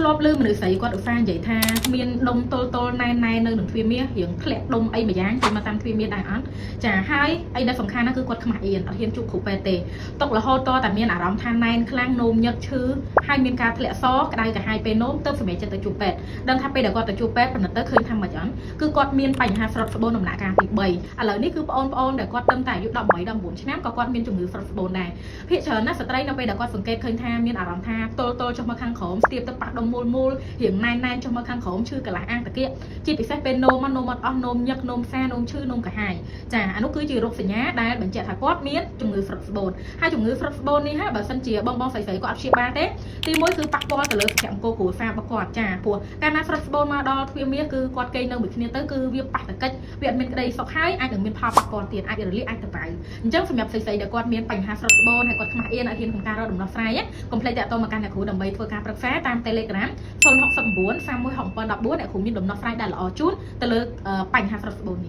ធ្លាប់លើមនុស្សស្រីគាត់ឧស្សាហ៍និយាយថាមានដុំតូលណែនៅនឹងទ្វារមាសរៀងធ្លាក់ដុំអីមួយយ៉ាងចូលមកតាមទ្វារមាសដែរអត់ចាហើយអីដែលសំខាន់ណាគឺគាត់ខ្មាស់អៀនអត់ហ៊ានជួបគ្រូពេទ្យទេຕົករហូតតតែមានអារម្មណ៍ថាណែនខ្លាំងនោមញឹកឈឺហើយមានការធ្លាក់សក្តៅកាហាយពេលនោមទៅសម្រាប់ចិត្តទៅជួបពេទ្យដឹងថាពេលដែលគាត់ទៅជួបពេទ្យប៉ុន្តែទៅឃើញថាមិនអត់គឺគាត់មានបញ្ហាស្រត់ស្បូនដំណាក់កាលទី3ឥឡូវនេះគឺបងប្អូនដែលគាត់ត្រឹមតែអាយុ18 19ឆ្នាំក៏គាត់មានជំងឺស្រត់ស្បូនដែរភាគច្រើនណាស្ត្រីនៅពេលដែលគាត់សង្កេតឃើញថាមានអារម្មណ៍ថាតូលចុះមកខាងក្រោមស្ទាបទៅប៉ះដុំមូលរៀងណែនចុះមកខាងក្រោមឈឺកន្លះអាងតាគៀកជាពិសេសពេលនោមអត់អស់នោមញឹកនោមសានោមឈឺនោមកាហាយចាអានោះគឺជារោគសញ្ញាដែលបញ្ជាក់ថាគាត់មានជំងឺស្រត់ស្បូនហើយជំងឺស្រត់ស្បូននេះហើយបើសិនជាបងស្រីគាត់អត់ព្យាបាលទេទី1គឺប៉ះពាល់ទៅលើសុខភាពអង្គគ្រួសាររបស់គាត់ចាព្រោះកាលណាស្រត់ស្បូនមកដល់ទ្វារមាសគឺគាត់គេងនៅមួយគ្នាទៅគឺវាប៉ះតកិច្ចវាអត់មានក្តីសុខហើយអាចនឹងមានផលប៉ះពាល់ទៀតអាចរលាកអាចទៅបៅអញ្ចឹងសម្រាប់ស្រីដែលគាត់មានបញ្ហាស្រត់ស្បូនហើយគាត់ខ្មាស់អៀនអត់ហ៊ានក្នុងការរកដំណោះស្រាយកុំភ្លេចតាក់ទងមកកាន់អ្នកគ្រូដើម្បីធ្វើការប្រឹក្សាតាម Telegram 069 316714អ្នកគ្រូមានដំណោះស្រាយដែលល្អជូនទៅលើបញ្ហាស្រត់ស្បូននេះ